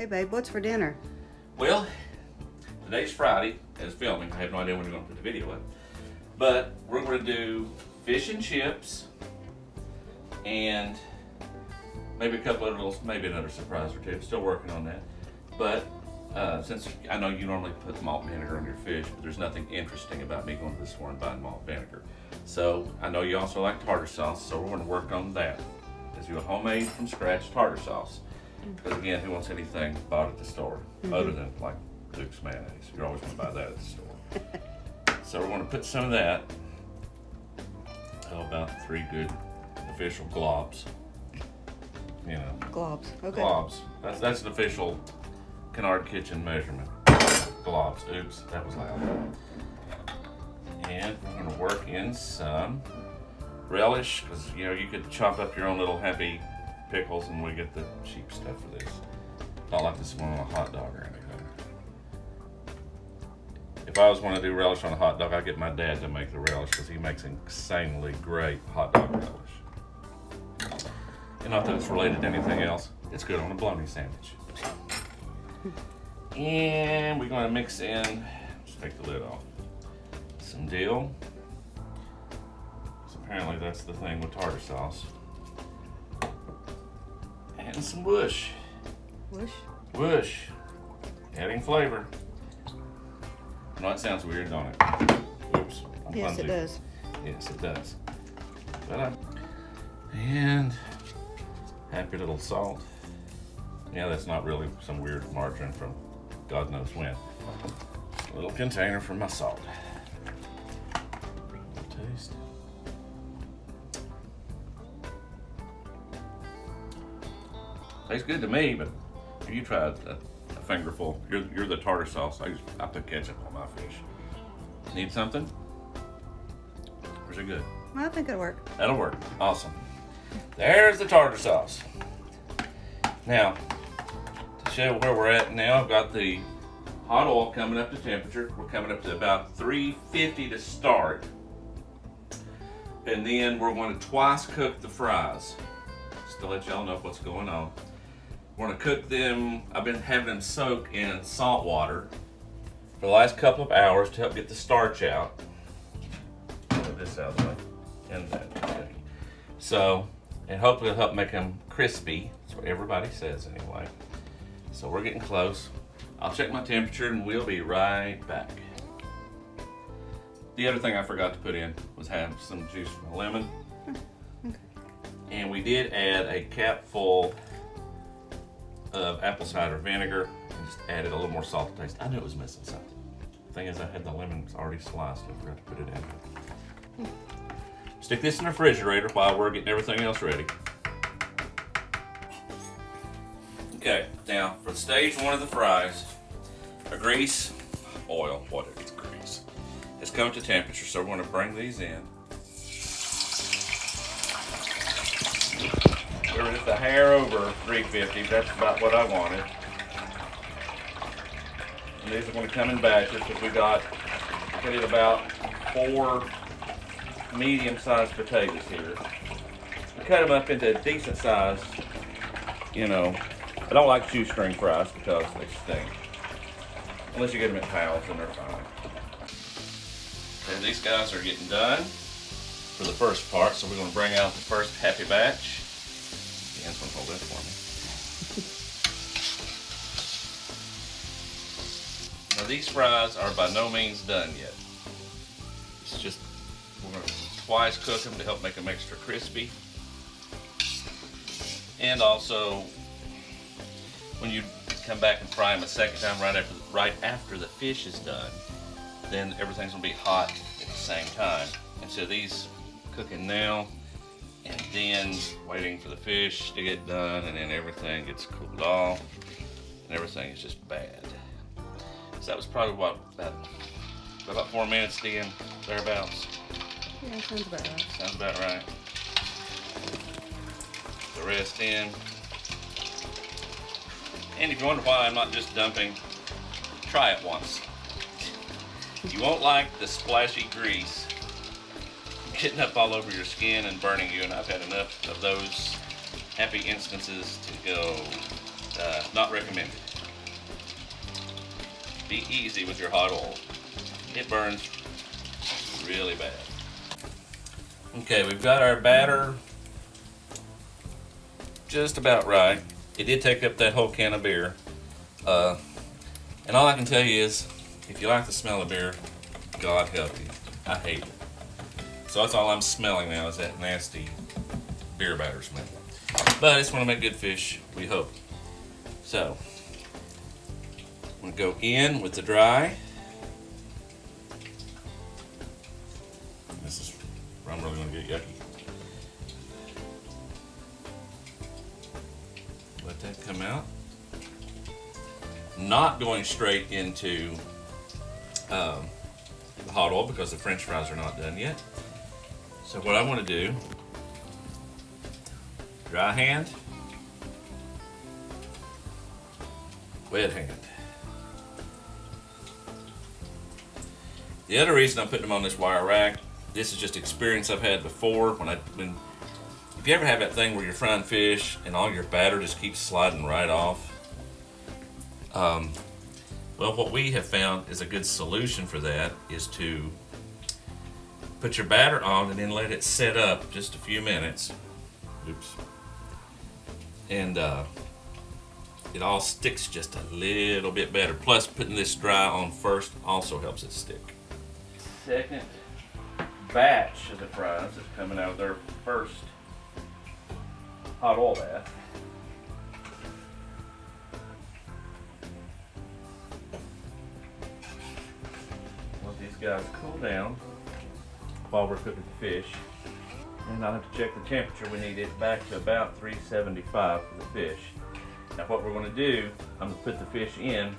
Hey babe, what's for dinner? Well, today's Friday, as filming. I have no idea when we're going to put the video up. But we're going to do fish and chips and maybe a couple of little, maybe another surprise or two. Still working on that. But since I know you normally put malt vinegar on your fish, but there's nothing interesting about me going to the store and buying malt vinegar. So I know you also like tartar sauce, so we're going to work on that. Let's do a homemade from scratch tartar sauce. Because again, who wants anything bought at the store other than like Duke's mayonnaise? You're always going to buy that at the store. So we're going to put some of that. How about 3 good official globs? You know. Globs. Okay. Globs. That's an official Kennard Kitchen measurement. Globs. Oops, that was loud. And we're going to work in some relish, because you know you could chop up your own little happy pickles, and we get the cheap stuff for this. Not like this one on a hot dog or anything. If I was going to do relish on a hot dog, I'd get my dad to make the relish, because he makes insanely great hot dog relish. And not that it's related to anything else, it's good on a bologna sandwich. And we're going to mix in, just take the lid off, some dill. So apparently that's the thing with tartar sauce. And some whoosh. Whoosh? Whoosh. Adding flavor. I know it sounds weird, don't it? Oops. I'm Yes, clumsy. it does. Yes, it does. But and happy little salt. Yeah, that's not really some weird margarine from God knows when. Just a little container for my salt. Taste. Tastes good to me, but you try a fingerful. You're the tartar sauce. I put ketchup on my fish. Need something? Or is it good? Well, I think it'll work. That'll work. Awesome. There's the tartar sauce. Now, to show where we're at now, I've got the hot oil coming up to temperature. We're coming up to about 350 to start. And then we're going to twice cook the fries. Just to let y'all know what's going on. We're going to cook them. I've been having them soak in salt water for the last couple of hours to help get the starch out. Put this out of the way. And that. Okay. So, and hopefully it'll help make them crispy. That's what everybody says anyway. So we're getting close. I'll check my temperature and we'll be right back. The other thing I forgot to put in was have some juice from a lemon. Okay. And we did add a cap full of apple cider vinegar and just added a little more salt to taste. I knew it was missing something. The thing is, I had the lemons already sliced and forgot to put it in. Stick this in the refrigerator while we're getting everything else ready. Okay, now for stage 1 of the fries, a grease, oil, whatever, it's grease, has come to temperature, so we're going to bring these in. We were just a hair over 350, that's about what I wanted. And these are going to come in batches because we did about 4 medium-sized potatoes here. We cut them up into decent size, you know. I don't like shoestring fries because they stink. Unless you get them at Powell's and they're fine. Okay, these guys are getting done for the first part, so we're going to bring out the first happy batch. Dan's going to hold that for me. Now these fries are by no means done yet. It's just, we're going to twice cook them to help make them extra crispy. And also, when you come back and fry them a second time right after the fish is done, then everything's going to be hot at the same time. And so these cooking now, and then waiting for the fish to get done, and then everything gets cooled off, and everything is just bad. So that was probably what, about 4 minutes, Dan, thereabouts? Yeah, sounds about right. Sounds about right. The rest in. And if you wonder why I'm not just dumping, try it once. You won't like the splashy grease getting up all over your skin and burning you, and I've had enough of those happy instances to go not recommended. be easy with your hot oil. It burns really bad. Okay, we've got our batter just about right. It did take up that whole can of beer. And all I can tell you is, if you like the smell of beer, God help you. I hate it. So that's all I'm smelling now is that nasty beer batter smell. But it's going to make good fish, we hope. So, I'm going to go in with the dry. This is where I'm really going to get yucky. Let that come out. Not going straight into the hot oil because the French fries are not done yet. So what I want to do, dry hand, wet hand. The other reason I'm putting them on this wire rack, this is just experience I've had before. If you ever have that thing where you're frying fish and all your batter just keeps sliding right off, well, what we have found is a good solution for that is to put your batter on and then let it set up just a few minutes. Oops. And it all sticks just a little bit better. Plus, putting this dry on first also helps it stick. Second batch of the fries is coming out of their first hot oil bath. Let these guys cool down while we're cooking the fish. And I'll have to check the temperature. We need it back to about 375 for the fish. Now what we're going to do, I'm going to put the fish in,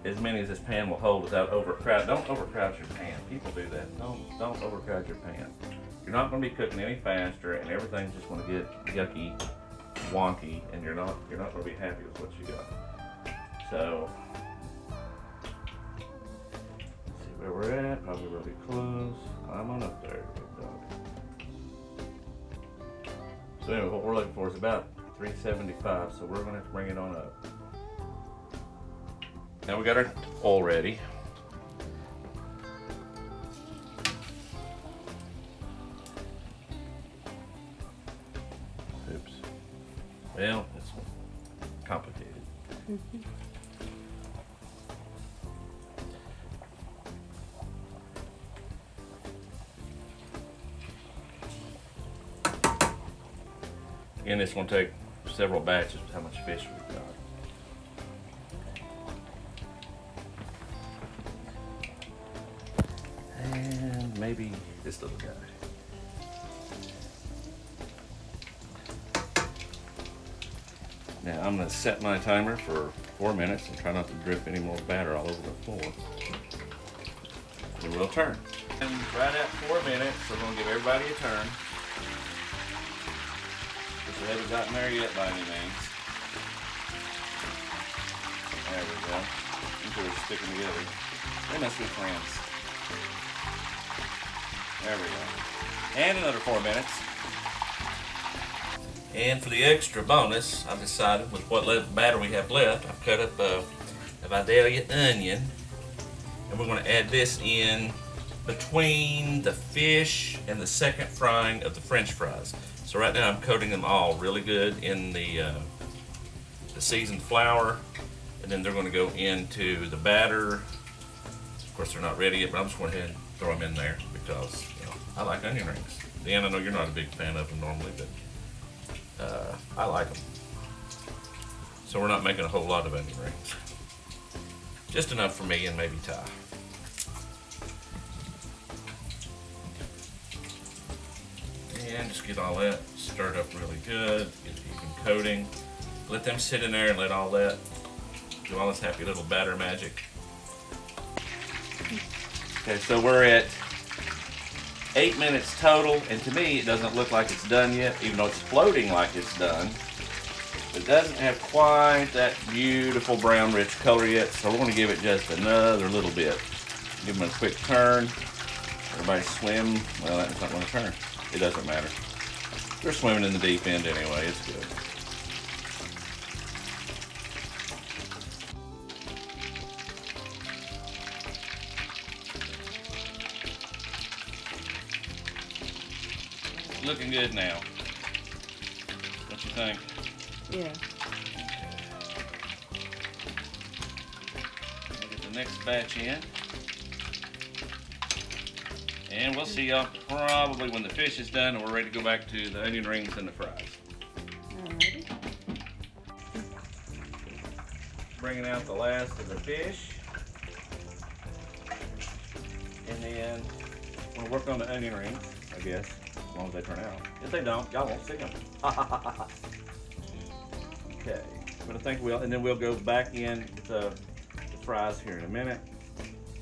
as many as this pan will hold without overcrowding. Don't overcrowd your pan. People do that. Don't overcrowd your pan. You're not going to be cooking any faster, and everything's just going to get yucky, wonky, and you're not going to be happy with what you got. So, let's see where we're at. Probably really close. Climb on up there, big dog. So anyway, what we're looking for is about 375. So we're going to have to bring it on up. Now we got our oil ready. Oops. Well, it's complicated. Again, this is going to take several batches with how much fish we've got. And maybe this little guy. Now I'm going to set my timer for 4 minutes and try not to drip any more batter all over the floor. And we'll turn. And right at 4 minutes, we're going to give everybody a turn. We haven't gotten there yet by any means. There we go. I think they're sticking together. They must be friends. There we go. And another 4 minutes. And for the extra bonus, I've decided with what batter we have left, I've cut up a Vidalia onion. And we're going to add this in between the fish and the second frying of the French fries. So right now I'm coating them all really good in the seasoned flour, and then they're going to go into the batter. Of course they're not ready yet, but I'm just going ahead and throw them in there because I like onion rings. Dan, I know you're not a big fan of them normally, but I like them. So we're not making a whole lot of onion rings. Just enough for me and maybe Ty. And just get all that stirred up really good, get the even coating. Let them sit in there and let all that do all this happy little batter magic. Okay, so we're at 8 minutes total, and to me it doesn't look like it's done yet, even though it's floating like it's done. It doesn't have quite that beautiful brown rich color yet, so we're going to give it just another little bit. Give them a quick turn. Everybody swim. Well, that's not going to turn. It doesn't matter. They're swimming in the deep end anyway. It's good. looking good now. What you think? Yeah. We'll get the next batch in. And we'll see y'all probably when the fish is done and we're ready to go back to the onion rings and the fries. Alrighty. Bringing out the last of the fish. And then we'll work on the onion rings, I guess, as long as they turn out. If they don't, y'all won't see them. Okay, but I think and then we'll go back in with the fries here in a minute.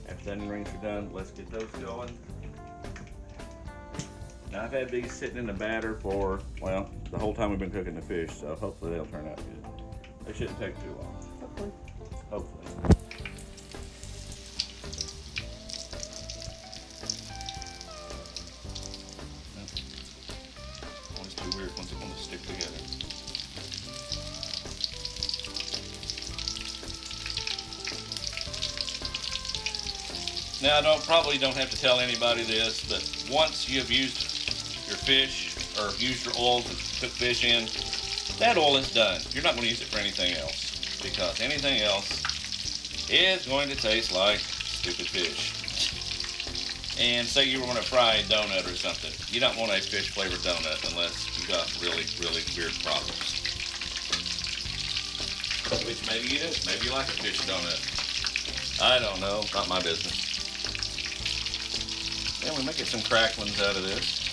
After the onion rings are done, let's get those going. Now I've had these sitting in the batter for, well, the whole time we've been cooking the fish, so hopefully they'll turn out good. They shouldn't take too long. Hopefully. Hopefully. Always too weird once it wants to stick together. Now I probably don't have to tell anybody this, but once you have used your fish or used your oil to cook fish in, that oil is done. You're not going to use it for anything else, because anything else is going to taste like stupid fish. And say you want to fry a donut or something. You don't want a fish flavored donut unless you've got really, really weird problems. Which maybe you do. Maybe you like a fish donut. I don't know. Not my business. Yeah, we might get some cracklings out of this.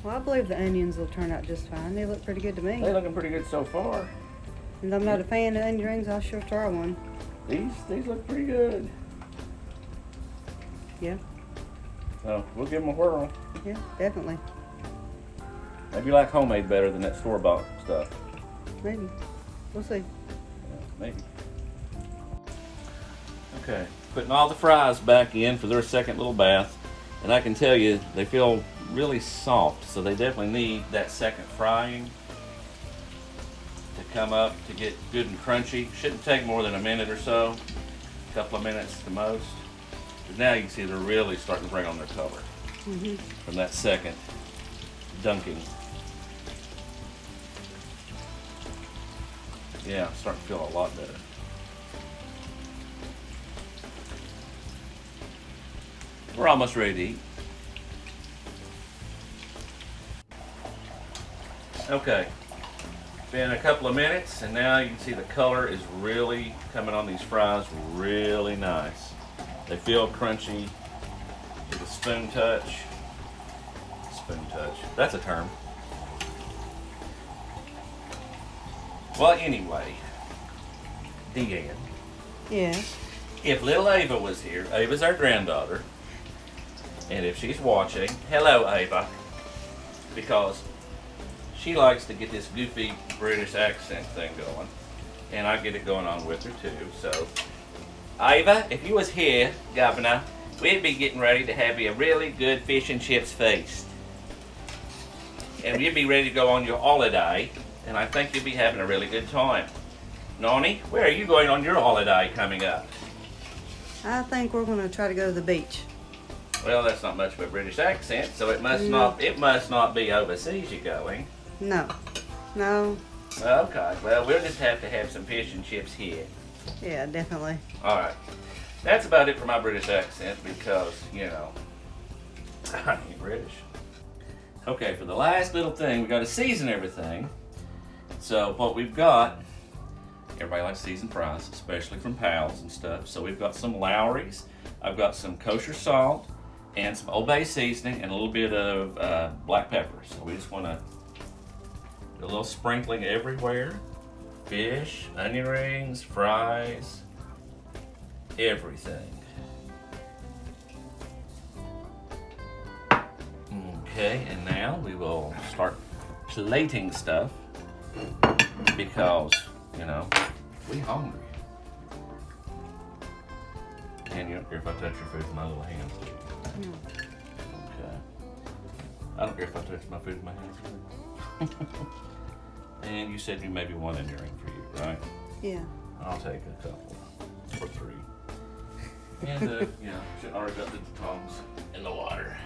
Well, I believe the onions will turn out just fine. They look pretty good to me. They're looking pretty good so far. And I'm not a fan of onion rings. I'll sure try one. These look pretty good. Yeah. So we'll give them a whirl. Yeah, definitely. Maybe you like homemade better than that store-bought stuff. Maybe. We'll see. Yeah, maybe. Okay, putting all the fries back in for their second little bath. And I can tell you, they feel really soft, so they definitely need that second frying to come up to get good and crunchy. Shouldn't take more than a minute or so, a couple of minutes the most. But now you can see they're really starting to bring on their color from that second dunking. Yeah, starting to feel a lot better. We're almost ready to eat. Okay, been a couple of minutes and now you can see the color is really coming on these fries really nice. They feel crunchy with a spoon touch. Spoon touch, that's a term. Well, anyway, Deanne. Yeah. If little Ava was here, Ava's our granddaughter, and if she's watching, hello Ava, because she likes to get this goofy British accent thing going, and I get it going on with her too. So, Ava, if you was here, Governor, we'd be getting ready to have you a really good fish and chips feast, and you'd be ready to go on your holiday, and I think you'd be having a really good time. Noni, where are you going on your holiday coming up? I think we're going to try to go to the beach. Well, that's not much of a British accent, so it must not be overseas you're going. No. No. Okay, well, we'll just have to have some fish and chips here. Yeah, definitely. All right. That's about it for my British accent because, you know, I ain't British. Okay, for the last little thing, we got to season everything. So what we've got, everybody likes seasoned fries, especially from Pals and stuff. So we've got some Lowry's, I've got some kosher salt, and some Old Bay seasoning, and a little bit of black pepper. So we just want to do a little sprinkling everywhere. Fish, onion rings, fries, everything. Okay, and now we will start plating stuff because, you know, we hungry. And you don't care if I touch your food with my little hands, do you? No. Okay. I don't care if I touch my food with my hands either. And you said you maybe one onion ring for you, right? Yeah. I'll take a couple or three. And should already got the tongs in the water.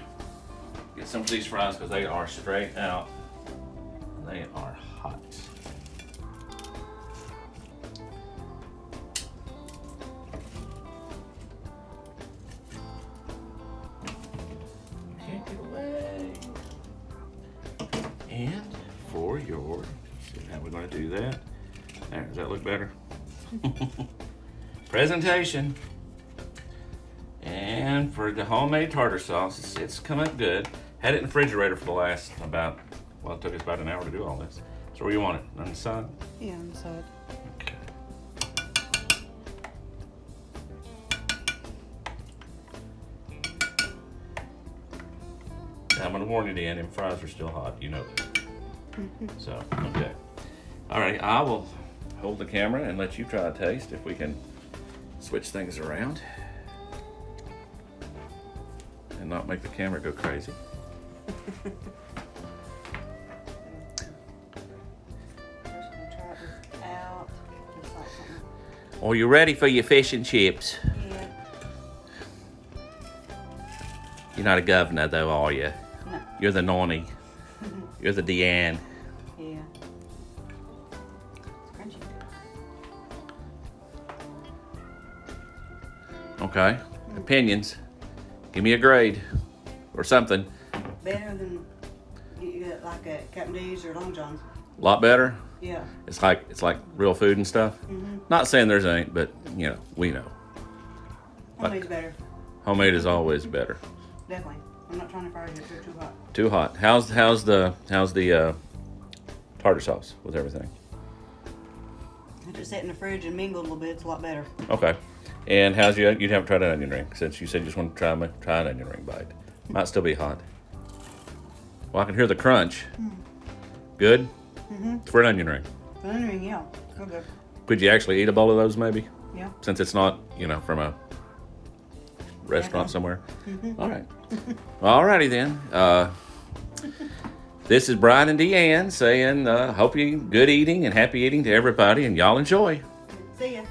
Get some of these fries because they are straight out. They are hot. Can't get away. And for your, let's see how we're going to do that. There, does that look better? Presentation. And for the homemade tartar sauce, it's come up good. Had it in the refrigerator for the last it took us about an hour to do all this. So where you want it? On the side? Yeah, on the side. Okay. Now, I'm gonna warn you, Dan, them fries are still hot. You know that. So, okay. All right, I will hold the camera and let you try a taste if we can switch things around and not make the camera go crazy. Are you ready for your fish and chips? Yeah. You're not a governor, though, are you? No. You're the Nonny. You're the Deanne. Yeah. It's crunchy. Okay. Opinions. Give me a grade or something. Better than you get like at Captain D's or Long John's. A lot better. Yeah. It's like real food and stuff. Not saying there's ain't, but we know. Homemade's better. Homemade is always better. Definitely. I'm not trying to fry it if they're too hot. Too hot. How's the tartar sauce with everything? If it's set in the fridge and mingle a little bit, it's a lot better. Okay. And how's you haven't tried an onion ring since you said you just want to try an onion ring bite. Might still be hot. Well, I can hear the crunch. Good? For an onion ring. Onion ring, yeah. Okay. Could you actually eat a bowl of those maybe? Yeah. Since it's not, from a restaurant somewhere. All right. Alrighty then. This is Brian and Deanne saying, hope you good eating and happy eating to everybody, and y'all enjoy. See ya.